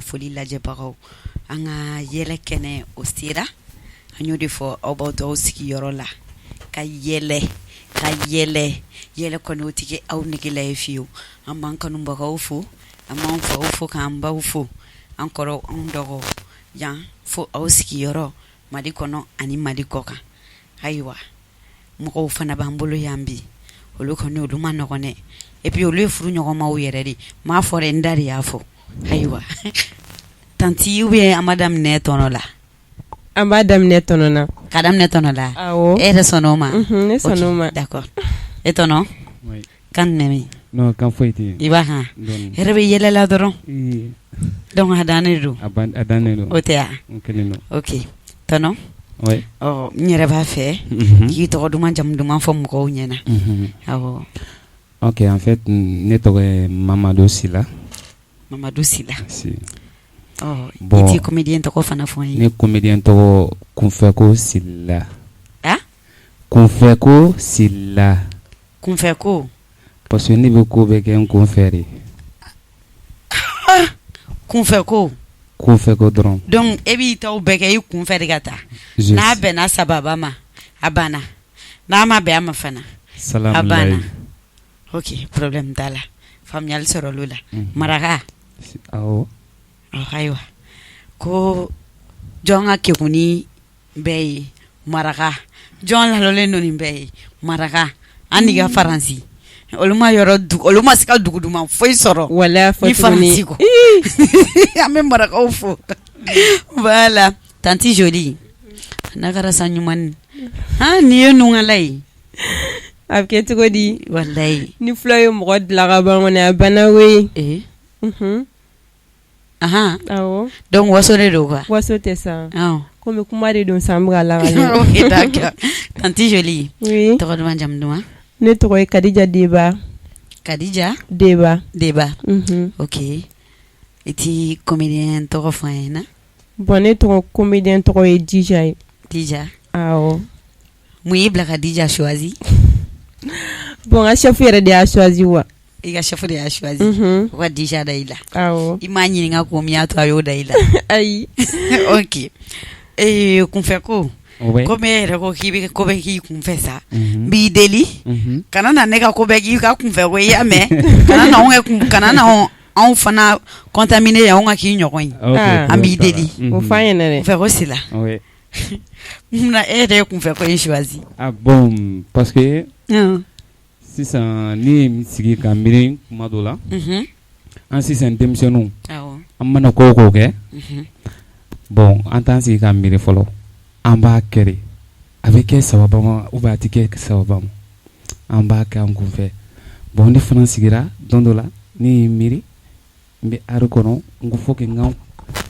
foli lajɛbagaw an ka yɛlɛ kɛnɛ o sera an y'o de fɔ aw b'aw tɔw sigiyɔrɔ la ka yɛlɛ kɔni o tɛ aw negela ye fiyewu an b'an kanubagaw fo an b'an faw fo k'an baw fo an kɔrɔ an dɔgɔ yan fo aw sigiyɔrɔ Mali kɔnɔ ani Mali kɔ kan ayiwa mɔgɔw fana b'an bolo yan bi olu kɔni olu ma nɔgɔn dɛ et puis olu ye furu ɲɔgɔnmaw yɛrɛ de m'a fɔ dɛ n da de y'a fɔ ayiwa tanti ou bien an b'a daminɛ tɔnɔ la an b'a daminɛ tɔnɔ na ka daminɛ tɔnɔ la awɔ e yɛrɛ sɔnn'o ma ne sɔnn'o ma d'accord e tɔnɔ oui kan nɛmɛ non kan foyi tɛ i b'a kan yɛrɛ bɛ yɛlɛla dɔrɔn donc a dannen don a dannen don o tɛ ya kelen don ok tɔnɔ oui n yɛrɛ b'a fɛ k'i tɔgɔ duman jamu duman fɔ mɔgɔw ɲɛna awɔ ok en fait ne tɔgɔ ye Mamadou Sila si bon i tɛ comédien tɔgɔ fana fɔ n ye ne comédien tɔgɔ Kunfɛko Sila ah Kunfɛko Sila Kunfɛko parce que ne bɛ ko bɛɛ kɛ n kunfɛ de Kunfɛko dɔrɔn donc e b'i taw bɛɛ kɛ i kunfɛ de ka taa n'a bɛnna sababa ma a banna n'a ma bɛn a ma fana a banna ok problème t'a la faamuyali sɔrɔla o la maraka awɔ ayiwa ko jɔn ka kekuni bɛɛ ye maraka jɔn lalɔlen don nin bɛɛ ye maraka an ni ka faransi olu ma se ka dugu duman foyi sɔrɔ wala fɔ ni faransi kɔ an bɛ marakaw fo voilà tanti Jolie n'a kɛra san ɲuman nin ye nungala ye a bɛ kɛ cogo di walayi ni fula ye mɔgɔ dilan ka ban kɔni a banna koyi awɔ donc waso de don quoi waso tɛ sa komi kuma de don san bɛ ka lakale ok d'accord tanti Jolie oui tɔgɔ duman jamu duman ne tɔgɔ ye Kadija Deba ok i ti comédien tɔgɔ fɔ an ɲɛna bon ne tɔgɔ comédien tɔgɔ ye Dija awɔ mun y'i bila ka Dija choisi bon n ka chef yɛrɛ de y'a choisi wa i ka chef de y'a choisi o ka Dija da i la awɔ i m'a ɲininka ko min y'a to a y'o da i la ayi ok Kunfɛko komi e yɛrɛ ko k'i bɛ ko bɛɛ k'i kunfɛ sa n b'i deli kana na ne ka ko bɛɛ k'i ka kunfɛ ko i y'a mɛn kana na anw fana contaminer anw ka k'i ɲɔgɔn ye an b'i deli o f'an ɲɛna dɛ Kunfɛko Sila munna e yɛrɛ ye Kunfɛko in choisi bon parce que sisan ne ye n sigi ka miiri kuma dɔ la an sisan denmisɛnninw an mana ko o ko kɛ bon an t'an sigi ka miiri fɔlɔ an b'a kɛ de a bɛ kɛ sababa ma ou bien a tɛ kɛ sababa ma an b'a kɛ an kunfɛ bon ne fana sigira don dɔ la ne ye n miiri n bɛ ari kɔnɔ n ko faut que n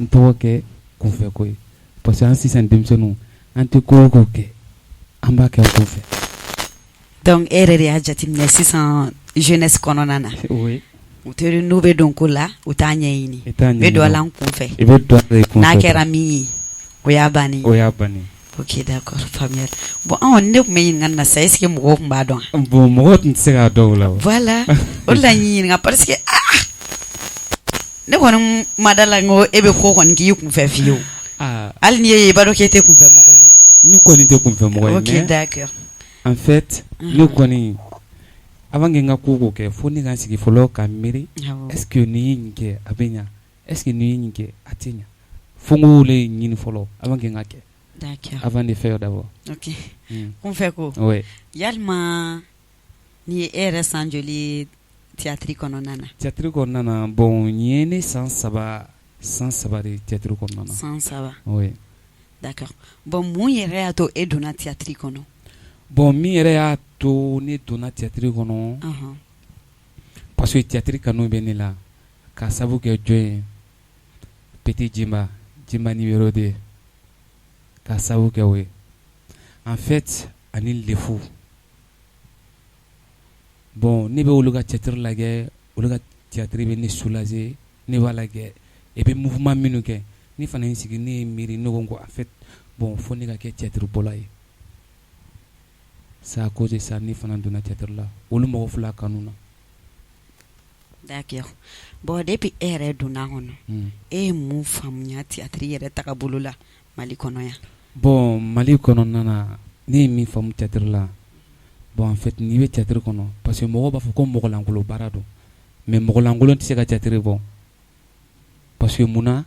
tɔgɔ kɛ Kunfɛko ye parce que an sisan denmisɛnninw an tɛ ko o ko kɛ an b'a kɛ an kunfɛ donc e yɛrɛ de y'a jateminɛ sisan jeunesse kɔnɔna na u teri n'u bɛ don ko la u t'a ɲɛɲini bɛ don a la n kunfɛ n'a kɛra min ye o y'a bannen ok d'accord faamuyali bon ne tun bɛ ɲininka na sa est ce que mɔgɔw tun b'a dɔn bon mɔgɔw tun tɛ se k'a dɔn o la voilà o de la n ɲininka parce que ne kɔni ma da la n ko e bɛ ko kɔni k'i kunfɛ fiyewu hali n'i ye i b'a dɔn k'e tɛ kunfɛ mɔgɔ ye ne kɔni tɛ kunfɛ mɔgɔ ye ok d'accord en fait ne kɔni avant que n ka ko k'o kɛ fo ne ka n sigi fɔlɔ ka miiri est ce que nin ye nin kɛ a bɛ ɲa est ce que nin ye nin kɛ a tɛ ɲa fo n k'o le ɲini fɔlɔ avant que n ka kɛ d'accord avant de faire d'abord ok Kunfɛko yalima ni e yɛrɛ san joli théâtre kɔnɔna na théâtre kɔnɔna na bon n ye ne san saba de théâtre kɔnɔna na san saba oui d'accord bon mun yɛrɛ y'a to e donna théâtre kɔnɔ bon min yɛrɛ y'a to ne donna théâtre kɔnɔ parce que théâtre kanu bɛ ne la ka sabu kɛ jɔn ye Petit Jimba numéro 2 ka sabu kɛ o ye en fait ani Lefu bon ne bɛ olu ka théâtre lajɛ olu ka théâtre bɛ ne soulager ne b'a lajɛ et puis mouvement minnu kɛ ne fana ye n sigi ne ye miiri ne ko en fait bon fo ne ka kɛ théâtre bɔla ye c'est à cause de ça ne fana donna théâtre la olu mɔgɔ fila kanu na D'accord. Bon depuis e yɛrɛ donna kɔnɔ e ye mun faamuya théâtre yɛrɛ tagabolo la Mali kɔnɔ yan? Bon Mali kɔnɔna na ne ye min faamu théâtre la bon en fait n'i bɛ théâtre kɔnɔ parce que mɔgɔw b'a fɔ ko mɔgɔlankolon baara don mais mɔgɔlankolon tɛ se ka théâtre bɔ parce que munna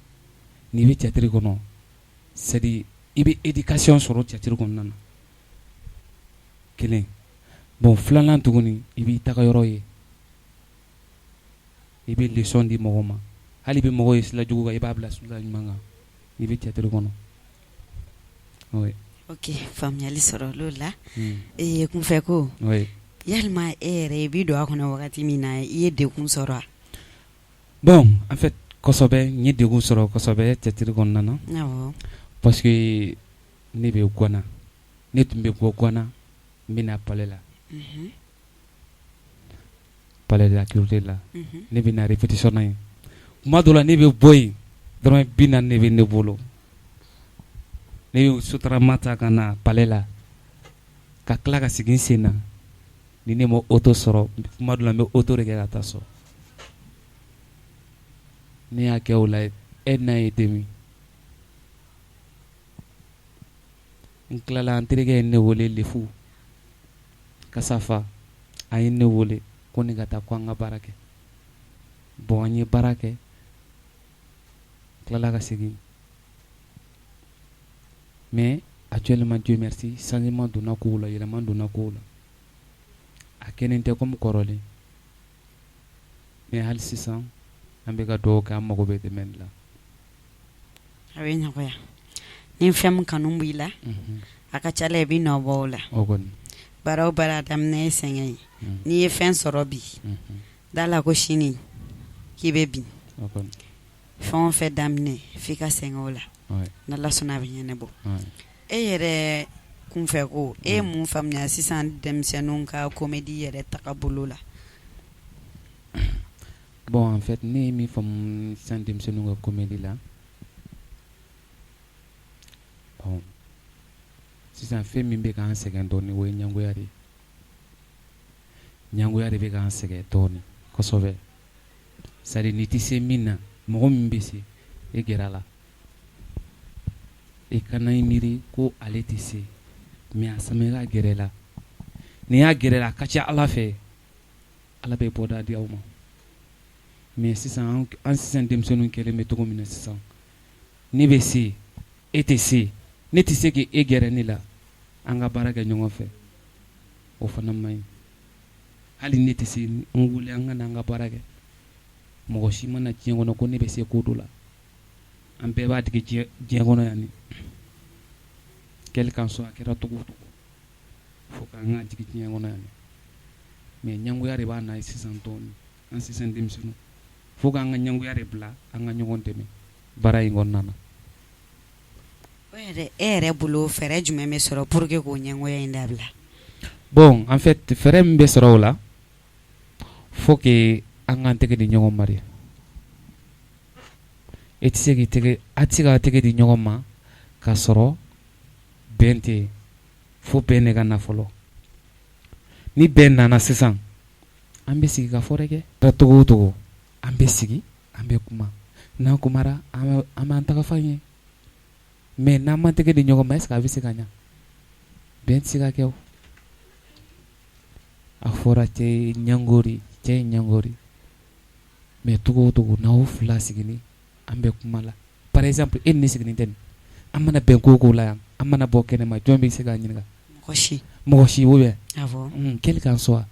n'i bɛ théâtre kɔnɔ c'est à dire i bɛ éducation sɔrɔ théâtre kɔnɔna na kelen bon filanan tuguni i b'i tagayɔrɔ ye i bɛ leçon di mɔgɔ ma hali bɛ mɔgɔ ye sira jugu kan i b'a bila sira ɲuman kan i bɛ théâtre kɔnɔ oui. Ok, faamuyali sɔrɔ olu la. Kunfɛ ko yalima e yɛrɛ i b'i don a kɔnɔ wagati min na i ye degun sɔrɔ a? Bon en fait kosɛbɛ n ye degun sɔrɔ kosɛbɛ théâtre kɔnɔna na parce que ne bɛ Guana ne tun bɛ bɔ Guana n bɛ na palais la palais de la culture la ne bɛ na répétition na yen tuma dɔ la ne bɛ bɔ yen dɔrɔn 40 ne bɛ ne bolo ne y'o sotarama ta ka na palais la ka tila ka segin sen na ni ne ma auto sɔrɔ tuma dɔ la n bɛ auto de kɛ ka taa so ne y'a kɛ o la 1 an et demi n tilala n terikɛ ye ne wele Lefu Kasafa a ye ne wele ko ne ka taa ko an ka baara kɛ bon an ye baara kɛ tilala ka segin mais actuellement Dieu merci changement donna kow la yɛlɛma donna kow la a kɛlen tɛ comme kɔrɔlen mais hali sisan an bɛ ka dugawu kɛ an mago bɛ dɛmɛ la a bɛ nɔgɔya ni fɛn min kanu b'i la a ka ca la i bɛ nɔ bɔ o la baara o baara daminɛ ye sɛgɛn ye n'i ye fɛn sɔrɔ bi da la ko sini k'i bɛ bin fɛn o fɛn daminɛ f'i ka sɛgɛn o la n'Ala sɔnna a bɛ ɲɛnabɔ e yɛrɛ kunfɛ ko e ye mun faamuya sisan denmisɛnninw ka comédie yɛrɛ tagabolo la? Bon en fait ne ye min faamu sisan denmisɛnninw ka comédie la bon sisan fɛn min bɛ k'an sɛgɛn dɔɔnin o ye ɲɛngoya de ye ɲɛngoya de bɛ k'an sɛgɛn dɔɔnin kosɛbɛ c'est à dire n'i tɛ se min na mɔgɔ min bɛ se e gɛrɛ a la i kana i miiri ko ale tɛ se mais a sama i ka gɛrɛ la n'i y'a gɛrɛ la a ka ca Ala fɛ Ala bɛ bɔda di aw ma mais sisan an sisan denmisɛnninw kɛlen bɛ cogo min na sisan ne bɛ se e tɛ se ne tɛ se k'e gɛrɛ ne la an ka baara kɛ ɲɔgɔn fɛ o fana man ɲi hali ne tɛ se n wele an ka na an ka baara kɛ mɔgɔ si mana diɲɛ kɔnɔ ko ne bɛ se ko dɔ la an bɛɛ b'a dege diɲɛ kɔnɔ yan ni quel qu'en soit a kɛra cogo o cogo fo k'an ka dege diɲɛ kɔnɔ yan mais ɲɛngoya de b'a na sisan dɔɔnin an sisan denmisɛnninw fo k'an ka ɲɛngoya de bila an ka ɲɔgɔn dɛmɛ baara in kɔnɔna na. E yɛrɛ bolo fɛɛrɛ jumɛn bɛ sɔrɔ pour que k'o ɲɛngoya in dabila? Bon en fait fɛɛrɛ min bɛ sɔrɔ o la faut que an k'an tɛgɛ di ɲɔgɔn ma de e tɛ se a tɛ se k'a tɛgɛ di ɲɔgɔn ma k'a sɔrɔ bɛn tɛ yen fo bɛn de ka na fɔlɔ ni bɛn nana sisan an bɛ sigi ka fɔrɛ kɛ cogo o cogo an bɛ sigi an bɛ kuma n'an kumara an b'an tagafan ye mais n'an man tɛgɛ di ɲɔgɔn ma est-ce que a bɛ se ka ɲɛ bɛn tɛ se ka kɛ o a fɔra cɛ ye ɲɛngori cɛ ye ɲɛngori mais cogo o cogo n'aw fila sigini an bɛ kuma la par exemple e ni ne sigilen tɛ nin an mana bɛn ko o ko la yan an mana bɔ kɛnɛma jɔn bɛ se k'a ɲininka? Mɔgɔ si ou bien quel qu'en soit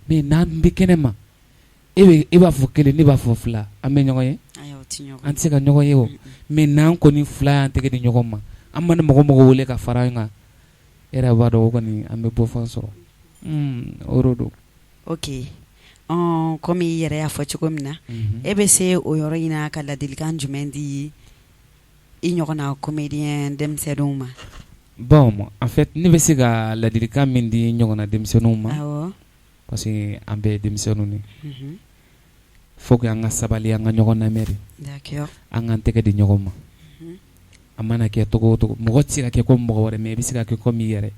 mais n'an bɛ kɛnɛma e b'a fɔ kelen ne b'a fɔ fila an bɛ ɲɔgɔn ye an tɛ se ka ɲɔgɔn ye o mais n'an kɔni fila y'an tɛgɛ di ɲɔgɔn ma an mana mɔgɔ wele ka fara an kan e yɛrɛ b'a dɔn o kɔni an bɛ bɔfan sɔrɔ o de don. Ok comme i yɛrɛ y'a fɔ cogo min na e bɛ se o yɔrɔ in na ka ladilikan jumɛn di i ɲɔgɔnna comédien denmisɛnninw ma? Bon en fait ne bɛ se ka ladilikan min di ɲɔgɔnna denmisɛnninw ma parce que an bɛɛ ye denmisɛnninw de faut que an ka sabali an ka ɲɔgɔn lamɛn de an k'an tɛgɛ di ɲɔgɔn ma a mana kɛ cogo o cogo mɔgɔ tɛ se ka kɛ comme mɔgɔ wɛrɛ mais i bɛ se ka kɛ comme i yɛrɛ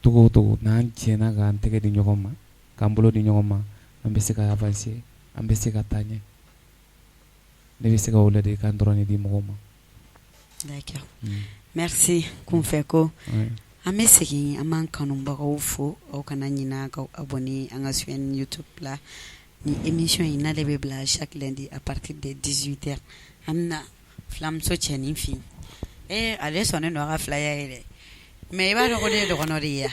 cogo o cogo n'an jɛna k'an tɛgɛ di ɲɔgɔn ma k'an bolo di ɲɔgɔn ma an bɛ se ka avancer an bɛ se ka taa ɲɛ ne bɛ se ka o ladilikan dɔrɔn de di mɔgɔw ma. D'accord. Merci kunfɛ ko an bɛ segin an b'an kanubagaw fo aw kana ɲinɛ ka abonner an ka chaîne YouTube la ni émission in n'ale bɛ bila chaque lundi à partir de 18h an bɛna filamuso cɛnin fin ale sɔnnen don a ka filaya ye dɛ mais i b'a dɔn ko ne ye dɔgɔnɔ de ye wa.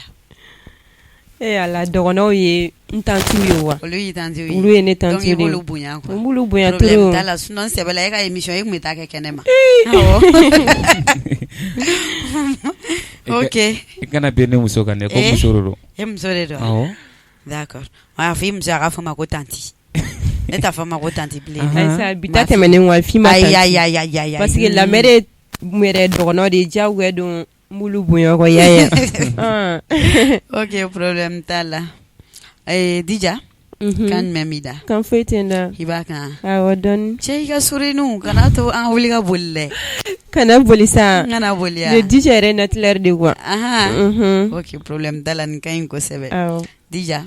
Ala dɔgɔnɔw ye n tantiw ye wa. Olu y'i tantiw ye. Olu ye ne tantiw de ye. Donc i b'olu bonya quoi. N b'olu bonya trop. Problème t'a la sinon sɛbɛla e ka émission e tun bɛ taa kɛ kɛnɛ ma. Ok. I kana bɛn ne muso kan dɛ ko muso de don. E muso de don. Awɔ. D'accord. A fɔ i muso a ka fɔ ma ko tanti. Ne t'a fɔ ma ko tanti bilen. Ayisa bi ta tɛmɛnen wa f'i ma tanti. Ayi. Parce que lamɛn yɛrɛ dɔgɔnɔ de diyagoya don n b'olu bonya ko yaya. Ok problème t'a la. Dija. Kan jumɛn b'i da. Kan foyi tɛ n da. I b'a kan. Awɔ dɔɔni. Cɛ i ka sourire kana to an wuli ka boli dɛ. Kana boli sa. Kana boli ya. Le Dija yɛrɛ naturel de quoi. Ok problème t'a la nin ka ɲi kosɛbɛ. Awɔ. Dija.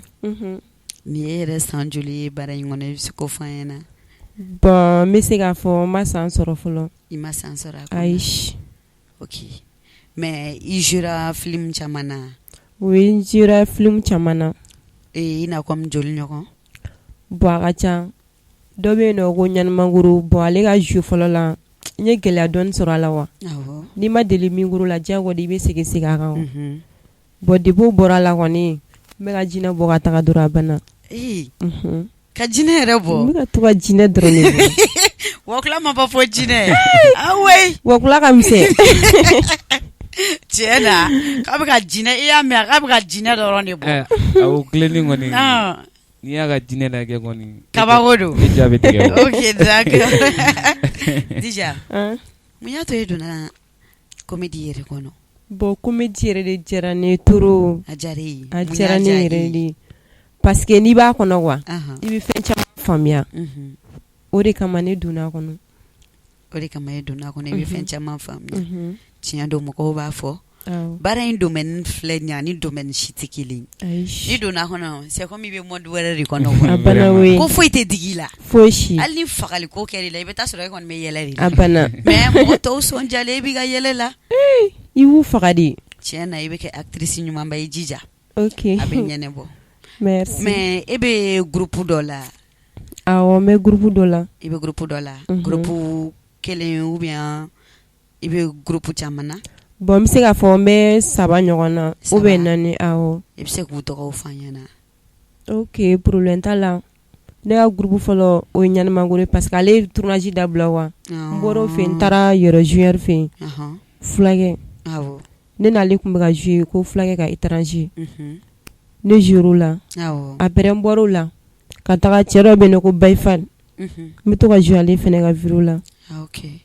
Ni e yɛrɛ san joli ye baara in kɔnɔ i bɛ se k'o fɔ an ɲɛna. Bon n bɛ se k'a fɔ n ma san sɔrɔ fɔlɔ. I ma san sɔrɔ a kɔnɔ. Ayi. Ok mais i jouera film caman na. Oui n jouera film caman na. I n'a comme joli ɲɔgɔn. Bon a ka ca dɔ bɛ yen nɔ ko ɲanimanguru bon ale ka jeu fɔlɔ la n ye gɛlɛya dɔɔni sɔrɔ a la wa. Awɔ. N'i ma deli minguru la diyagoya i bɛ segin a kan. Bon depuis o bɔra a la kɔni n bɛ ka jinɛ bɔ ka taga dɔrɔn a banna. Ka jinɛ yɛrɛ bɔ. N bɛ ka to ka jinɛ dɔrɔn de bɔ. Wakula ma bɔ fɔ jinɛ. Awoyi. Wakula ka misɛn. Tiɲɛ na k'a bɛ ka jinɛ i y'a mɛn k'a bɛ ka jinɛ dɔrɔn de bɔ. Awɔ tilennen kɔni n'i y'a ka jinɛ lajɛ kɔni. Kabako don. I ja bɛ tigɛ. Ok d'accord. Dija. Mun y'a to e donna comédie yɛrɛ kɔnɔ. Bon comédie yɛrɛ de diyara ne ye trop. A diyara e ye. A diyara ne yɛrɛ de. Parce que n'i b'a kɔnɔ wa i bɛ fɛn caman faamuya. O de kama ne donna a kɔnɔ. O de kama e donna a kɔnɔ i bɛ fɛn caman faamuya. Tiɲɛ don mɔgɔw b'a fɔ. Baara in domaine filɛ nin ye ani domaine si tɛ kelen ye. N'i donna a kɔnɔ c'est comme i bɛ monde wɛrɛ de kɔnɔ. A banna koyi. Ko foyi tɛ digi i la. Foyi si. Hali ni fagali ko kɛra i la i bɛ taa sɔrɔ e kɔni bɛ yɛlɛ de la. A banna. Mais mɔgɔ tɔw sɔndiyalen i b'i ka yɛlɛ la. I b'u faga de. Tiɲɛ na i bɛ kɛ actrice ɲumanba i jija. Ok. A bɛ ɲɛnabɔ. Merci. Mais e bɛ groupe dɔ la. Awɔ n bɛ groupe dɔ la. I bɛ groupe dɔ la. Groupe kelen ou bien i bɛ groupe caman na. Bon n bɛ se k'a fɔ n bɛ 3 ɲɔgɔn na ou bien 4 awɔ. I bɛ se k'u tɔgɔw fɔ an ɲɛna. Ok problème t'a la. Ne ka groupe fɔlɔ o ye ɲanimanguru ye parce que ale ye tournage dabila wa. N bɔra o fɛ yen n taara yɔrɔ joueur fɛ yen. Fulakɛ. Awɔ. Ne n'ale tun bɛ ka jouer ko fulakɛ ka étranger. Ne jouer o la. Awɔ. Après n bɔra o la ka taga cɛ dɔ bɛ yen nɔ ko Bayfal. N bɛ to ka jouer ale fɛnɛ ka vidéo la. Ok.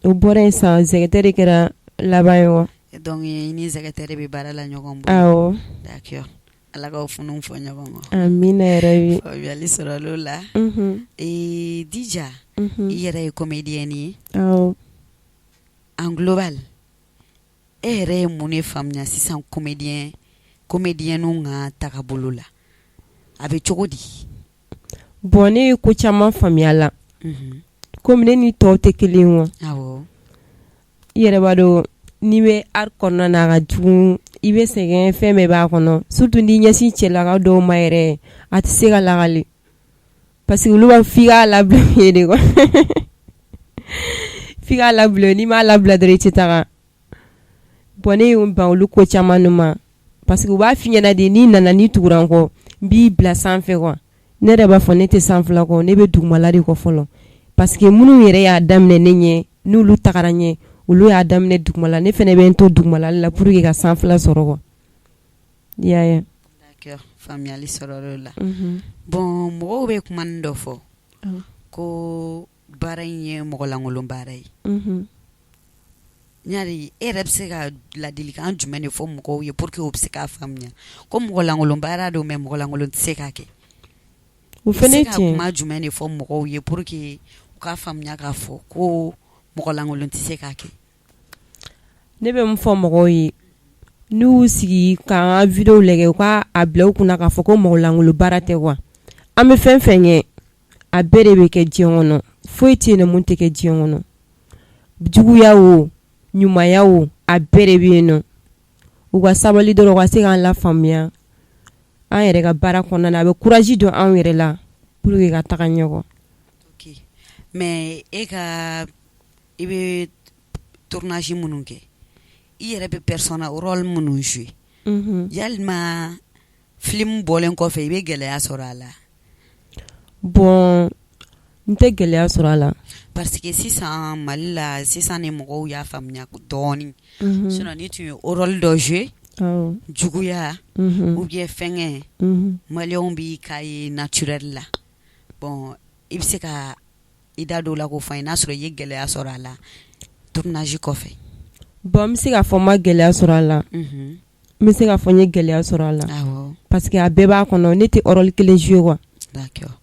O bɔra yen san Zɛgɛtɛ de kɛra laban ye wa. Donc i ni Zɛgɛtɛ de bɛ baara la ɲɔgɔn bolo. Awɔ. D'accord. Ala k'aw funu fɔ ɲɔgɔn kɔ. Amina yɛrɛ bi. Faamuyali sɔrɔla o la. Dija. I yɛrɛ ye comédienne ye. Awɔ. En global. E yɛrɛ ye mun de faamuya sisan comédienne ka tagabolo la. A bɛ cogo di? Bon ne ye ko caman faamuya la. Komi ne ni tɔw tɛ kelen ye wa. Awɔ. I yɛrɛ b'a dɔn n'i bɛ art kɔnɔna na a ka jugu i bɛ sɛgɛn fɛn bɛɛ b'a kɔnɔ surtout n'i ɲɛsin cɛlaka dɔw ma yɛrɛ a tɛ se ka lagali parce que olu b'a f'i k'a labila ye de quoi f'i k'a labila n'i m'a labila dɔrɔn i tɛ taga bon ne ye n ban olu ko caman nu ma parce que u b'a f'i ɲɛna de n'i nana n'i tugura n kɔ n b'i bila sanfɛ quoi ne yɛrɛ b'a fɔ ne tɛ sanfɛla kɔ ne bɛ dugumala de kɔ fɔlɔ parce que minnu yɛrɛ y'a daminɛ ne ɲɛ n'olu tagara ɲɛ olu y'a daminɛ dugumala ne fɛnɛ bɛ n to dugumala la pour que ka sanfɛla sɔrɔ quoi i y'a ye. D'accord faamuyali sɔrɔla o la. Bon mɔgɔw bɛ kuma nin dɔ fɔ ko baara in ye mɔgɔlankolon baara ye. Ɲari e yɛrɛ bɛ se ka ladilikan jumɛn de fɔ mɔgɔw ye pour que u bɛ se k'a faamuya ko mɔgɔlankolon baara don mais mɔgɔlankolon tɛ se k'a kɛ. O fɛnɛ tiɲɛ. Se ka kuma jumɛn de fɔ mɔgɔw ye pour que u k'a faamuya k'a fɔ ko mɔgɔlankolon tɛ se k'a kɛ. Ne bɛ mun fɔ mɔgɔw ye n'u sigi ka video lɛgɛ u ka a bila u kunna k'a fɔ ko mɔgɔlangolo baara tɛ wa an bɛ fɛn fɛn kɛ a bɛɛ de bɛ kɛ diɲɛ kɔnɔ foyi tɛ yen nɔ mun tɛ kɛ diɲɛ kɔnɔ juguya o ɲumanya o a bɛɛ de bɛ yen nɔ u ka sabali dɔrɔn u ka se k'an lafaamuya an yɛrɛ ka baara kɔnɔna na a bɛ courage don an yɛrɛ la pour que ka taga ɲɛgɔn. Ok mais i bɛ tournage minnu kɛ i yɛrɛ bɛ personnel rôle minnu jouer yalima film bɔlen kɔfɛ i bɛ gɛlɛya sɔrɔ a la. Bon n tɛ gɛlɛya sɔrɔ a la parce que sisan Mali la sisan ni mɔgɔw y'a faamuya dɔɔnin sinon ni tun ye rôle dɔ jouer juguya ou bien fɛngɛ maliyɛnw b'i ka ye naturel la bon i bɛ se ka i da don o la k'o fɔ an ye n'a sɔrɔ i ye gɛlɛya sɔrɔ a la tournage kɔfɛ. Bon n bɛ se k'a fɔ n ma gɛlɛya sɔrɔ a la n bɛ se k'a fɔ n ye gɛlɛya sɔrɔ a la parce que a bɛɛ b'a kɔnɔ ne tɛ rôle kelen jouer quoi. D'accord.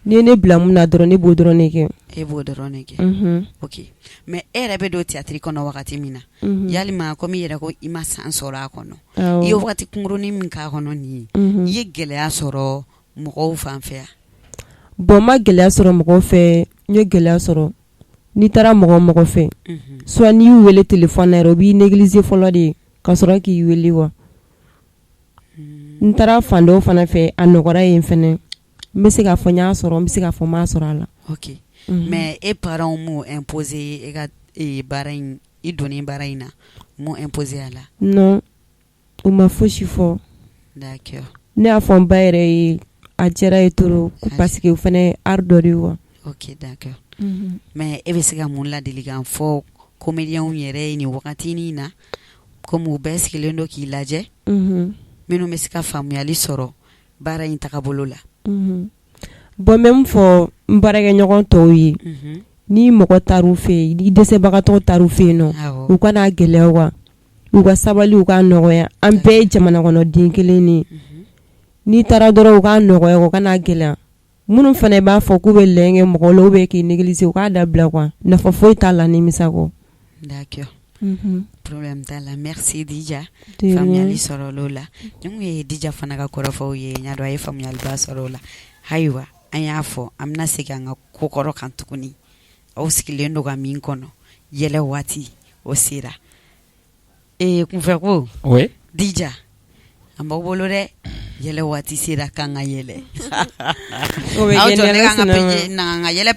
Ni ne bila mun na dɔrɔn ne b'o dɔrɔn de kɛ. E b'o dɔrɔn de kɛ. Ok mais e yɛrɛ bɛ don théâtre kɔnɔ wagati min na yalima comme i yɛrɛ ko i ma san sɔrɔ a kɔnɔ i ye wagati kunkurunin min k'a kɔnɔ nin ye i ye gɛlɛya sɔrɔ mɔgɔw fan fɛ yan. Bon n ma gɛlɛya sɔrɔ mɔgɔw fɛ n ye gɛlɛya sɔrɔ n'i taara mɔgɔ fɛ soit n'i y'u wele téléphone na yɛrɛ u b'i négliger fɔlɔ de ka sɔrɔ k'i wele wa n taara fan dɔw fana fɛ a nɔgɔra yen fɛnɛ n bɛ se k'a fɔ n y'a sɔrɔ n bɛ se k'a fɔ n m'a sɔrɔ a la. Ok mais e parents m'ont imposé e ka baara in i donnen baara in na m'ont imposé a la. Non u ma fosi fɔ. D'accord. Ne y'a fɔ n ba yɛrɛ ye a diyara ye trop parce que o fana ye art dɔ de ye wa. Ok d'accord. Mais e bɛ se ka mun ladilikan fɔ comédiens yɛrɛ ye nin wagati na comme u bɛɛ sigilen don k'i lajɛ minnu bɛ se ka faamuyali sɔrɔ baara in tagabolo la. Bon même fɔ n baarakɛɲɔgɔn tɔw ye ni mɔgɔ taar'u fɛ yen ni dɛsɛbagatɔw taar'u fɛ yen nɔ u ka n'a gɛlɛya wa u ka sabali u ka nɔgɔya an bɛɛ ye jamana kɔnɔ den kelen de n'i taara dɔrɔn u ka nɔgɔya u ka n'a gɛlɛya minnu fana b'a fɔ k'u bɛ lɛngɛ mɔgɔw la ou bien k'i négliger u k'a dabila quoi nafa foyi t'a la nimisa kɔ. D'accord. Problème t'a la merci Dija faamuyali sɔrɔ l'o la ni kun ye Dija fana ka kɔrɔfɔw ye n y'a dɔn a ye faamuyaliba sɔrɔ o la ayiwa an y'a fɔ an bɛna segin an ka kokɔrɔ kan tuguni aw sigilen don ka min kɔnɔ yɛlɛ waati o sera kunfɛ ko Dija an b'aw bolo dɛ yɛlɛ waati sera k'an ka yɛlɛ aw jɔ ne k'an ka yɛlɛ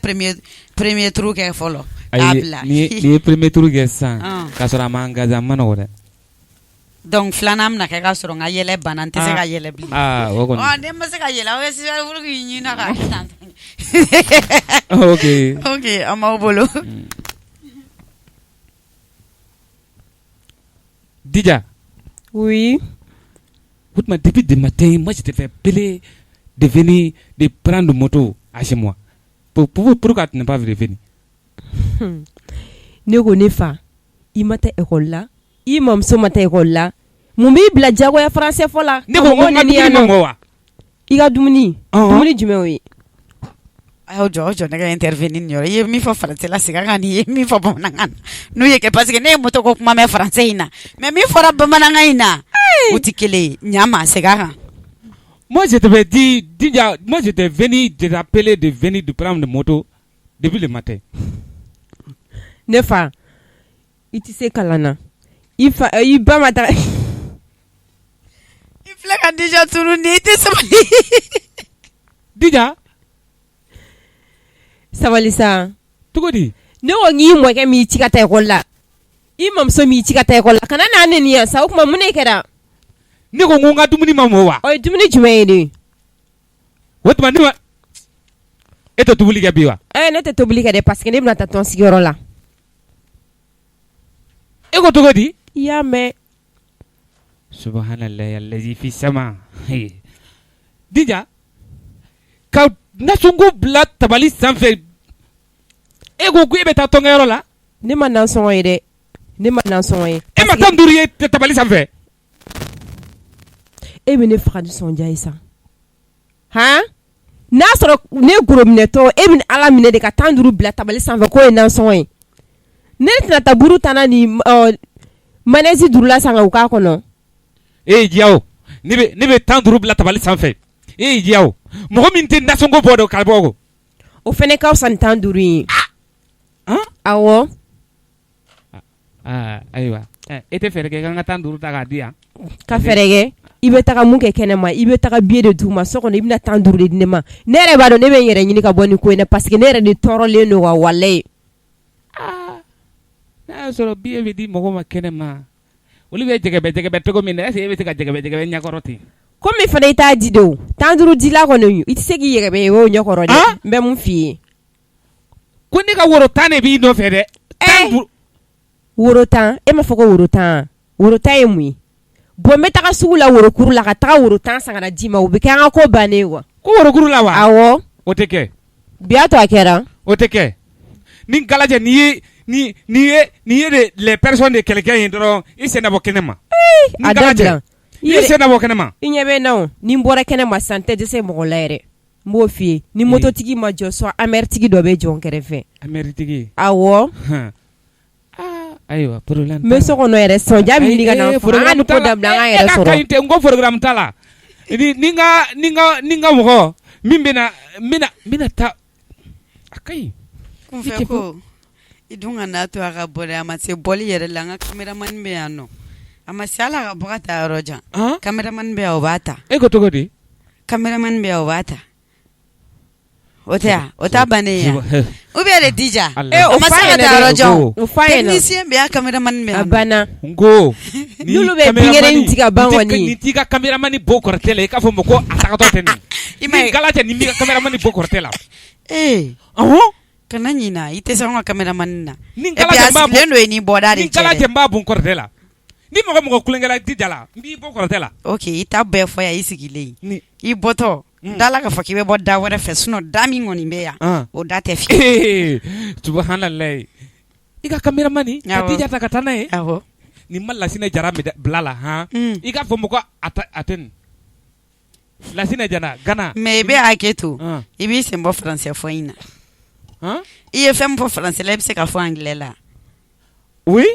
premier tour kɛ fɔlɔ. Ni ye premier tour kɛ sisan k'a sɔrɔ a ma engagé a ma nɔgɔ dɛ. Donc filanan bɛna kɛ k'a sɔrɔ n ka yɛlɛ banna n tɛ se ka yɛlɛ bilen. O kɔni. Ne ma se ka yɛlɛ aw ye sibɛri furu k'i ɲini na k'a kɛ tan. Ok an b'aw bolo. Dija. Oui. Depuis le matin, moi je te fais appeler de venir de prendre moto à chez moi. Pourquoi tu n'es pas venu? Ne ko ne fa i ma taa école la i mamuso ma taa école la mun b'i bila diyagoya français fɔ la. Ne ko n ka dumuni ma mɔ wa. I ka dumuni jumɛn o ye. aw jɔ ne ka intervenir nin yɔrɔ i ye min fɔ français la segin a kan i ye min fɔ bamanankan na n'o ye kɛ parce que ne ye moto ko kuma mɛn français in na mais min fɔra bamanankan in na o tɛ kelen ye ɲama segin a kan. Moi je t'avais dit Dija, moi je t'ai venu de t'appeler de venir de prendre de moto depuis le matin. Ne fa i tɛ se kalan na i ba ma taa. I filɛ ka Dija tunu ni i tɛ sabali. Dija. Sabali sa. Cogo di. Ne ko n k'i mɔkɛ m'i ci ka taa école la i mamuso m'i ci ka taa école la kana n'a nɛni yan sa o tuma mun de kɛra. Ne ko n ka dumuni ma mɔ wa. O ye dumuni jumɛn ye de. O tuma ne ma e tɛ tobili kɛ bi wa. Ne tɛ tobili kɛ dɛ parce que ne bɛna taa tɔn sigiyɔrɔ la. E ko cogo di. I y'a mɛn. Subhanallah allazi fi sama. Dija ka nasɔngo bila tabali sanfɛ e ko e bɛ taa tɔnkɛyɔrɔ la. Ne ma nansɔngɔ ye dɛ ne ma nansɔngɔ ye. E ma tan duuru ye tabali sanfɛ. E bɛ ne faga nisɔndiya ye sa han n'a sɔrɔ ne gorominɛtɔ e bɛ ala minɛ de ka tan duuru bila tabali sanfɛ k'o ye nansɔngɔ ye ne tɛna taa buru tanna ni manɛzi duuru la san ka u k'a kɔnɔ diyaw ne bɛ 10 duuru bila tabali sanfɛ diyaw mɔgɔ min tɛ nasɔngɔ bɔ dɔ kalabɔ o fɛnɛ ka fisa ni 10 duuru ye awɔ ayiwa e tɛ fɛɛrɛ kɛ k'an ka 10 duuru ta k'a di yan ka fɛɛrɛ kɛ i bɛ taga mun kɛ kɛnɛma i bɛ taga billet de d'u ma so kɔnɔ i bɛna 10 duuru de di ne ma ne yɛrɛ b'a dɔn ne bɛ n yɛrɛ ɲini ka bɔ nin ko in na parce que ne yɛrɛ de tɔɔrɔlen don wa walayi n'a y'a sɔrɔ billet bɛ di mɔgɔ ma kɛnɛma olu bɛ jɛgɛbɛ cogo min na est-ce que e bɛ se ka jɛgɛbɛ ɲɛkɔrɔ ten komi fana i t'a di de o 10 duuru dila kɔnɔ i tɛ se k'i yɛgɛbɛ o ɲɛkɔrɔ dɛ n bɛ mun f'i ye ko ne ka woro 10 de b'i nɔfɛ dɛ woro 10 e m'a fɔ ko woro 10 woro 10 ye mun ye bon n bɛ taga sugu la worokuru la ka taga woro 10 san ka na d'i ma o bɛ kɛ an ka ko bannen ye wa ko worokuru la wa awɔ o tɛ kɛ bi a to a kɛra o tɛ kɛ ni galajɛ ni ye de les personnes de quelqu'un ye dɔrɔn i sen bɔ kɛnɛ ma a dabila i sen bɔ kɛnɛ ma i ɲɛ bɛ na o ni n bɔra kɛnɛ ma san tɛ dɛsɛ mɔgɔ la yɛrɛ n b'o f'i ye ni mototigi ma jɔ sɔn amɛritigi dɔ bɛ jɔ n kɛrɛfɛ amɛritigi awɔ ayiwa problème n bɛ so kɔnɔ yɛrɛ sɔnja bɛ ɲini ka na an ka nin ko dabila an ka yɛrɛ sɔrɔ e ka n ko programme t'a la ni n ka mɔgɔ min bɛna taa a ka ɲi kun fɛ ko i dun ka n'a to a ka bɔ dɛ a ma se bɔli yɛrɛ la an ka caméraman bɛ yan nɔ a ma se ala ka bɔ ka taa yɔrɔ jan caméraman bɛ yan o b'a ta e ko cogo di caméraman bɛ yan o b'a ta o tɛ yan o t'a bannen yan ou bien de dija o ma se ka taa yɔrɔ jan technicien bɛ yan caméraman bɛ yan a banna n ko n'olu bɛ binkɛnɛ in ti ka ban kɔni ni t'i ka caméraman bɔ kɔrɔtɛ la i k'a fɔ ma ko a tagatɔ tɛ nin ni gala tɛ nin b'i ka caméraman bɔ kɔrɔtɛ la kana ɲina i tɛ se an ka caméraman na ni et puis a sigilen don i ni bɔda de cɛ ni gala tɛ n b'a bon kɔrɔtɛ la ni mɔgɔ kulonkɛla dija la n b'i bɔ kɔrɔtɛ la ok i t'a bɛɛ fɔ yan i sigilen i bɔtɔ dala ka fɔ k'i bɛ bɔ da wɛrɛ fɛ sinon da min kɔni bɛ yan o da tɛ fiye subhanalayi i ka caméraman ka dija ta ka taa n'a ye ni ma Lasinɛ Jara bila la i k'a fɔ mɔgɔ a tɛ nin Lasinɛ Jara Gana mais i bɛ hakɛ to i b'i sen bɔ français fɔ in na i ye fɛn min fɔ français la i bɛ se ka fɔ anglais la oui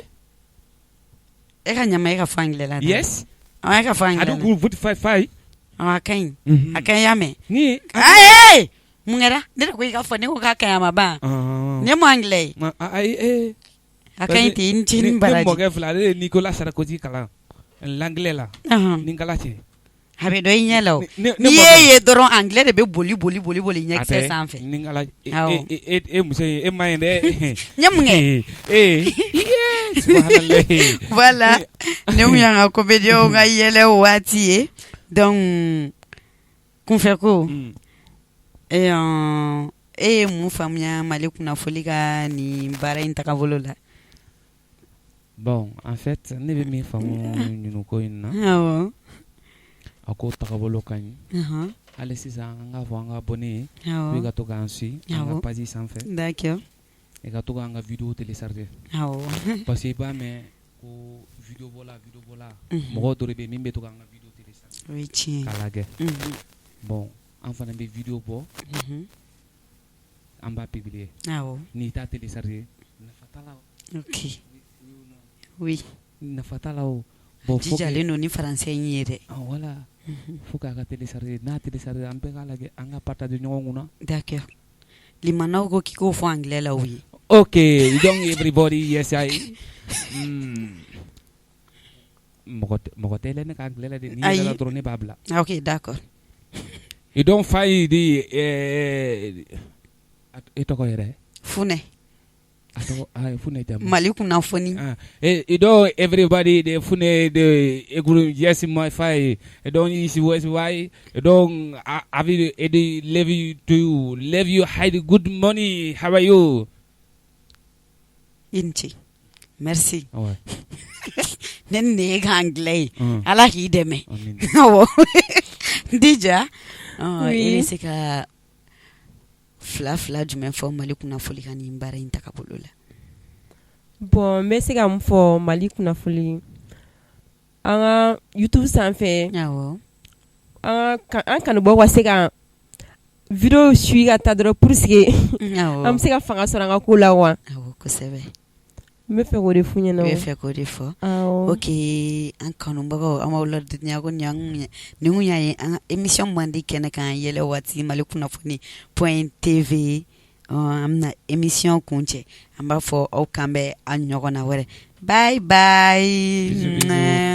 e ka ɲama e ka fɔ anglais la yes e ka fɔ anglais la adu vous fai a ka ɲi a ka ɲi y'a mɛn ni ayi mun kɛra ne de ko i ka fɔ ne ko k'a ka ɲi a ma ban ne mo anglais ye a ka ɲi ten i ni ce ni baraji ne mɔkɛ fila ale ye Nicolas Sarkozy kalan l'anglais la ni kala cɛ a bɛ dɔn i ɲɛ la o n'i ye dɔrɔn anglais de bɛ boli ɲɛkisɛ sanfɛ ni kala e muso ye e ma ye dɛ n ye mun kɛ voilà ne mun y'an ka comédiens ka yɛlɛ o waati ye donc kunfɛ ko e ye mun faamuya Mali kunnafoli ka nin baara in tagabolo la bon en fait ne bɛ min faamu ɲinu ko in na a ko tagabolo ka ɲi hali sisan an k'a fɔ an ka abonné i ka to k'an suit an ka page sanfɛ d'accord i ka to k'an ka vidéo télécharger parce que i b'a mɛn ko vidéo bɔla mɔgɔw dɔ de bɛ yen min bɛ to k'an ka vidéo télécharger o ye tiɲɛ k'a lajɛ bon an fana bɛ vidéo bɔ an b'a publier n'i t'a télécharger nafa t'a la ok oui nafa t'a la o jijalen don ni français in ye dɛ voilà faut k'a ka télécharger n'a télécharger an bɛɛ k'a lajɛ an ka partager ɲɔgɔn kunna d'accord limanaw ko k'i k'o fɔ anglais la o ye okay donc everybody yes I mɔgɔ tɛ yɛlɛ ne ka anglais la de n'i yɛlɛla dɔrɔn ne b'a bila ok d'accord i don't find the e tɔgɔ yɛrɛ Funɛ Funɛ jam Mali kunnafoni e do everybody de Funɛ de eguru yes my fai e don is why e don avi e de leave you hide good money how are you inti merci nen ne ga anglais ala ki deme dija il se ka fla jumɛn fɔ Mali kunnafoli kan nin baara in tagabolo la bon n bɛ se ka mun fɔ Mali kunnafoli an ka YouTube sanfɛ an kanubɔ ka se ka video suit ka taa dɔrɔn pour que an bɛ se ka fanga sɔrɔ an ka ko la wa kosɛbɛ n bɛ fɛ k'o de f'u ɲɛna n bɛ fɛ k'o de fɔ ok an kanubagaw an b'aw ladɔnniya ko nin kun y'a ye an ka émission man di kɛnɛ kan yɛlɛ waati Mali kunnafoni point TV an bɛna émission kun cɛ an b'a fɔ aw kan bɛn a ɲɔgɔnna wɛrɛ bye bye.